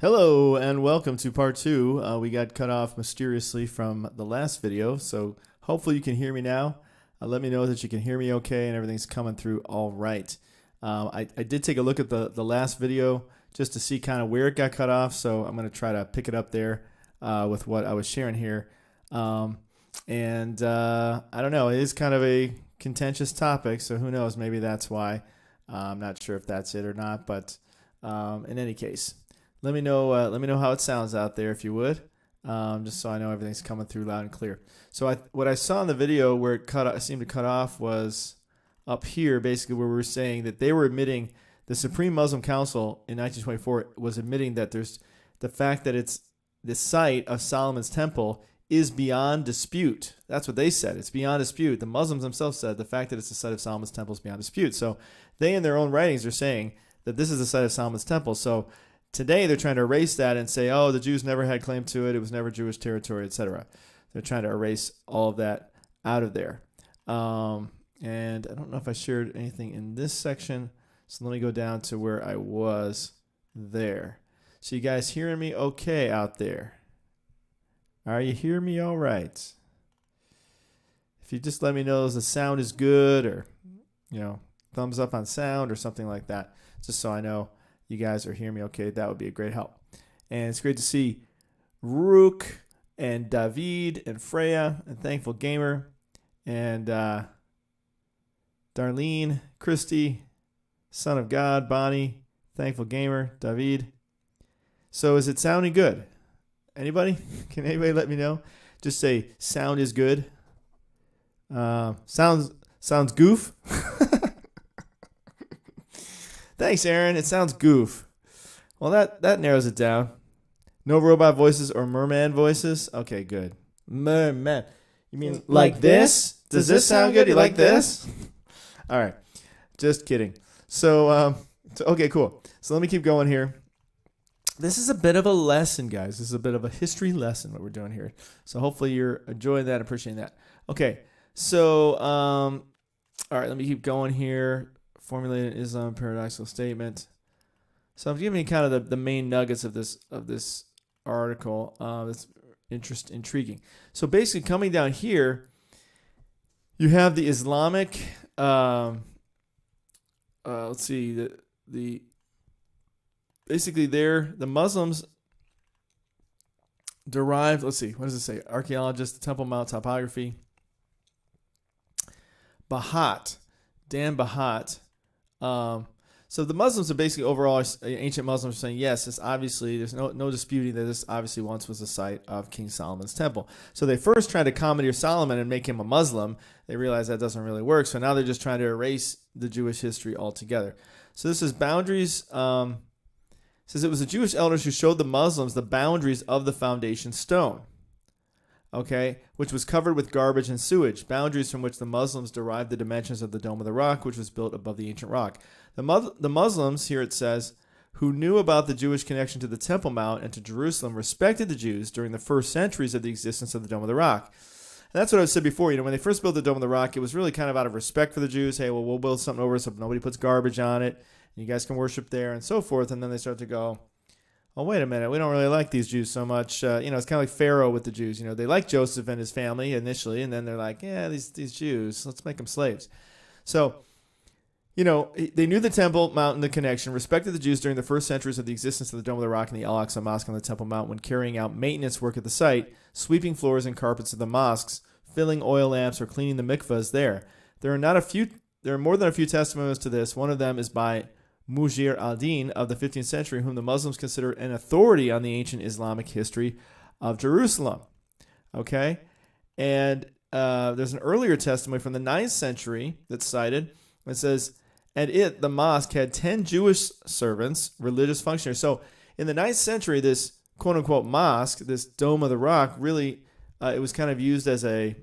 Hello and welcome to part two. We got cut off mysteriously from the last video, so hopefully you can hear me now. Let me know that you can hear me okay and everything's coming through all right. I did take a look at the last video just to see kind of where it got cut off, so I'm going to try to pick it up there with what I was sharing here. I don't know, it is kind of a contentious topic, so who knows, maybe that's why. I'm not sure if that's it or not, but in any case. Let me know how it sounds out there, if you would, just so I know everything's coming through loud and clear. So what I saw in the video where it seemed to cut off was up here, basically where we were saying that they were admitting, the Supreme Muslim Council in 1924 was admitting that there's the fact that it's the site of Solomon's temple is beyond dispute. That's what they said. It's beyond dispute. The Muslims themselves said the fact that it's the site of Solomon's temple is beyond dispute. So they, in their own writings, are saying that this is the site of Solomon's temple. So today, they're trying to erase that and say, oh, the Jews never had claim to it. It was never Jewish territory, etc. They're trying to erase all of that out of there. And I don't know if I shared anything in this section. So let me go down to where I was there. So you guys hearing me okay out there? Are you hearing me all right? If you just let me know the sound is good, or, thumbs up on sound or something like that, just so I know you guys are hearing me okay, that would be a great help. And it's great to see Rook and David and Freya and Thankful Gamer and Darlene, Christy, Son of God, Bonnie, Thankful Gamer, David. So is it sounding good? Anybody? Can anybody let me know? Just say sound is good. Sounds goof. Thanks, Aaron. It sounds goof. Well, that narrows it down. No robot voices or merman voices? Okay, good. Merman. You mean like this? Does this sound good? You like this? All right. Just kidding. So, okay, cool. So let me keep going here. This is a bit of a lesson, guys. This is a bit of a history lesson, what we're doing here. So hopefully you're enjoying that, appreciating that. Okay. So, all right, let me keep going here. Formulated Islam paradoxical statement. So I'm giving you kind of the main nuggets of this article. That's intriguing. So basically, coming down here, you have the Islamic. Let's see the basically the Muslims derived. Let's see, what does it say? Archaeologist, Temple Mount topography. Bahat, Dan Bahat. So the Muslims are basically overall, ancient Muslims are saying, yes, this obviously, there's no disputing that this obviously once was the site of King Solomon's temple. So they first tried to commandeer Solomon and make him a Muslim. They realized that doesn't really work. So now they're just trying to erase the Jewish history altogether. So this is boundaries. It says it was the Jewish elders who showed the Muslims the boundaries of the foundation stone. Okay, which was covered with garbage and sewage, boundaries from which the Muslims derived the dimensions of the Dome of the Rock, which was built above the ancient rock. The Muslims, here it says, who knew about the Jewish connection to the Temple Mount and to Jerusalem, respected the Jews during the first centuries of the existence of the Dome of the Rock. And that's what I said before. When they first built the Dome of the Rock, it was really kind of out of respect for the Jews. Hey, well, we'll build something over so nobody puts garbage on it, and you guys can worship there and so forth. And then they start to go, oh, wait a minute, we don't really like these Jews so much. It's kind of like Pharaoh with the Jews. They like Joseph and his family initially, and then they're like, yeah, these Jews, let's make them slaves. So, they knew the Temple Mount and the connection, respected the Jews during the first centuries of the existence of the Dome of the Rock and the Al-Aqsa Mosque on the Temple Mount when carrying out maintenance work at the site, sweeping floors and carpets of the mosques, filling oil lamps, or cleaning the mikvahs there. There are more than a few testimonies to this. One of them is by Mujir al-Din of the 15th century, whom the Muslims consider an authority on the ancient Islamic history of Jerusalem. Okay? And there's an earlier testimony from the 9th century that's cited. It says, and the mosque, had 10 Jewish servants, religious functionaries. So in the 9th century, this quote-unquote mosque, this Dome of the Rock, really, it was kind of used as a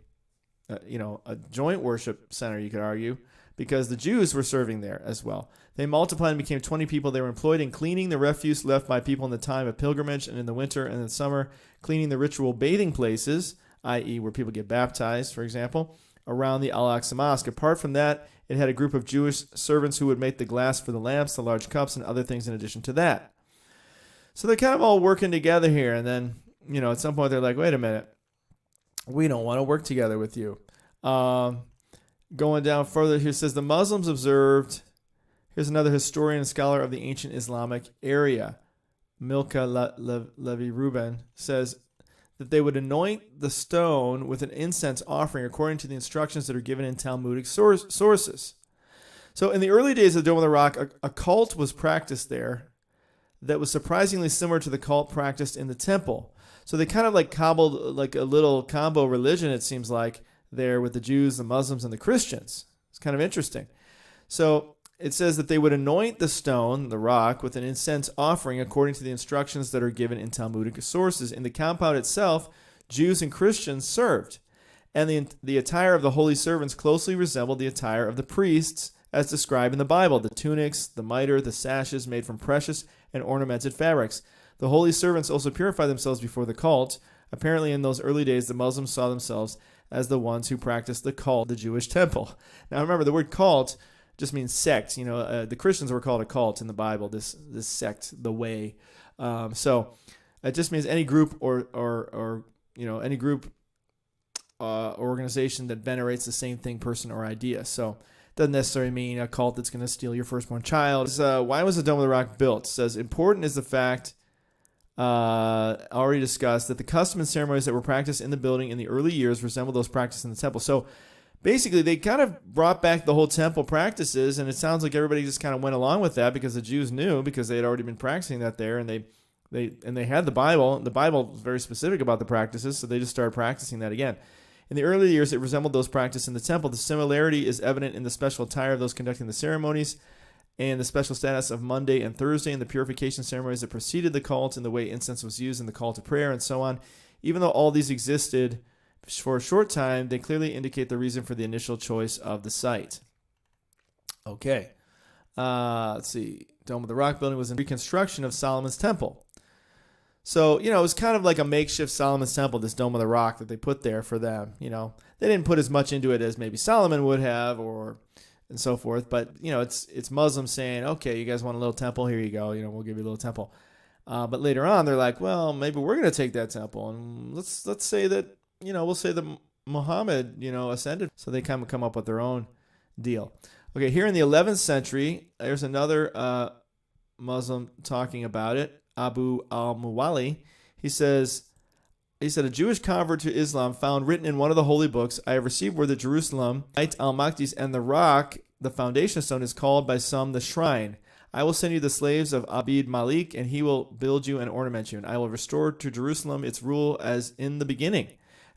joint worship center, you could argue, because the Jews were serving there as well. They multiplied and became 20 people. They were employed in cleaning the refuse left by people in the time of pilgrimage and in the winter and in the summer, cleaning the ritual bathing places, i.e. where people get baptized, for example, around the Al-Aqsa Mosque. Apart from that, it had a group of Jewish servants who would make the glass for the lamps, the large cups, and other things in addition to that. So they're kind of all working together here. And then, at some point they're like, wait a minute. We don't want to work together with you. Going down further here, says the Muslims observed. Here's another historian and scholar of the ancient Islamic area. Milka Levi Rubin says that they would anoint the stone with an incense offering according to the instructions that are given in Talmudic sources. So in the early days of the Dome of the Rock, a cult was practiced there that was surprisingly similar to the cult practiced in the temple. So they kind of like cobbled like a little combo religion, it seems like, there with the Jews, the Muslims, and the Christians. It's kind of interesting. So it says that they would anoint the stone, the rock, with an incense offering according to the instructions that are given in Talmudic sources. In the compound itself, Jews and Christians served, and the attire of the holy servants closely resembled the attire of the priests as described in the Bible, the tunics, the mitre, the sashes made from precious and ornamented fabrics. The holy servants also purified themselves before the cult. Apparently, in those early days, the Muslims saw themselves as the ones who practiced the cult, the Jewish temple. Now, remember, the word cult just means sect. The Christians were called a cult in the Bible, this sect, the way. So it just means any group or any group organization that venerates the same thing, person, or idea. So it doesn't necessarily mean a cult that's going to steal your firstborn child. Why was the Dome of the Rock built? It says, important is the fact already discussed that the custom and ceremonies that were practiced in the building in the early years resembled those practiced in the temple. So basically, they kind of brought back the whole temple practices, and it sounds like everybody just kind of went along with that because the Jews knew, because they had already been practicing that there, and they had the Bible. The Bible was very specific about the practices, so they just started practicing that again. In the early years, it resembled those practiced in the temple. The similarity is evident in the special attire of those conducting the ceremonies, and the special status of Monday and Thursday, and the purification ceremonies that preceded the cult, and the way incense was used in the call to prayer, and so on. Even though all these existed for a short time, they clearly indicate the reason for the initial choice of the site. Okay. Let's see. Dome of the Rock building was in reconstruction of Solomon's temple. So, it was kind of like a makeshift Solomon's temple, this Dome of the Rock that they put there for them. They didn't put as much into it as maybe Solomon would have, and so forth. But, it's Muslims saying, okay, you guys want a little temple? Here you go. We'll give you a little temple. But later on, they're like, well, maybe we're going to take that temple, and let's say that, we'll say that Muhammad, ascended. So they kind of come up with their own deal. Okay, here in the 11th century, there's another Muslim talking about it, Abu al-Muwali. He said, a Jewish convert to Islam found written in one of the holy books, I have received word that Jerusalem, Beit al-Maqdis, and the rock, the foundation stone, is called by some the shrine. I will send you the slaves of Abid Malik, and he will build you and ornament you. And I will restore to Jerusalem its rule as in the beginning.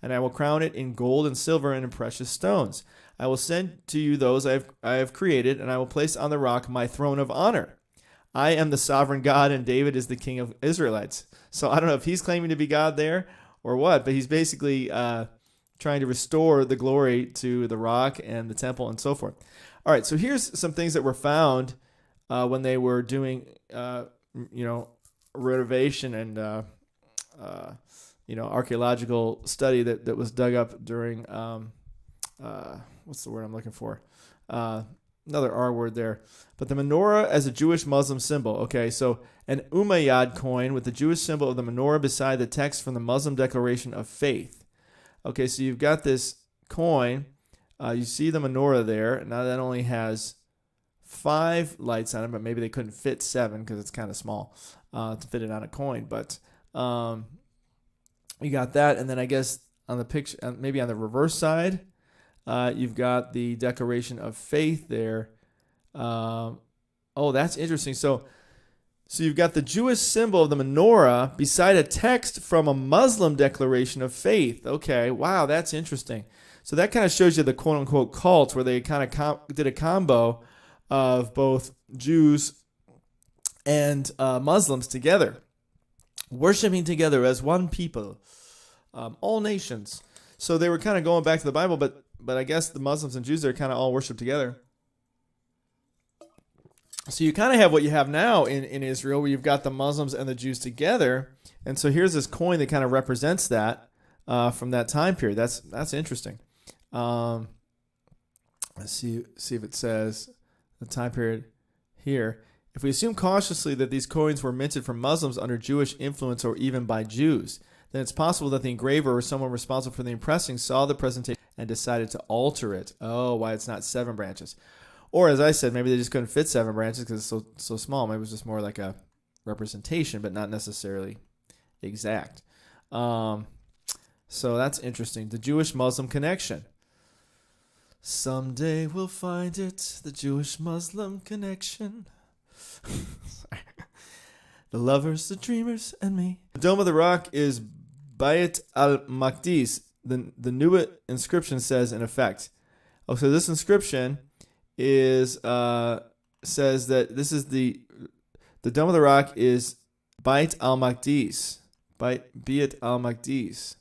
And I will crown it in gold and silver and in precious stones. I will send to you those I have created, and I will place on the rock my throne of honor. I am the sovereign God, and David is the king of Israelites. So I don't know if he's claiming to be God there or what, but he's basically trying to restore the glory to the rock and the temple and so forth. All right, so here's some things that were found when they were doing, renovation and archaeological study that was dug up during, what's the word I'm looking for? Another R word there. But the menorah as a Jewish Muslim symbol. Okay, so an Umayyad coin with the Jewish symbol of the menorah beside the text from the Muslim Declaration of Faith. Okay, so you've got this coin. You see the menorah there. Now that only has 5 lights on it, but maybe they couldn't fit 7 because it's kind of small to fit it on a coin. But you got that, and then I guess on the picture, maybe on the reverse side, you've got the Declaration of Faith there. That's interesting. So you've got the Jewish symbol of the menorah beside a text from a Muslim Declaration of Faith. Okay, wow, that's interesting. So that kind of shows you the quote-unquote cult where they kind of did a combo of both Jews and Muslims together, worshiping together as one people, all nations. So they were kind of going back to the Bible, but I guess the Muslims and Jews there kind of all worship together. So you kind of have what you have now in Israel, where you've got the Muslims and the Jews together. And so here's this coin that kind of represents that from that time period. That's interesting. Let's see if it says the time period here. If we assume cautiously that these coins were minted from Muslims under Jewish influence or even by Jews, then it's possible that the engraver or someone responsible for the impressing saw the presentation and decided to alter it. Oh, why it's not 7 branches. Or as I said, maybe they just couldn't fit 7 branches because it's so small. Maybe it was just more like a representation, but not necessarily exact. So that's interesting. The Jewish-Muslim connection. Someday we'll find it, the Jewish-Muslim connection. The lovers, the dreamers, and me. The Dome of the Rock is Bayt al-Maqdis. The new inscription says, in effect. Oh, so this inscription is says that this is the Dome of the Rock is Bayt al-Maqdis. Bayt al-Maqdis.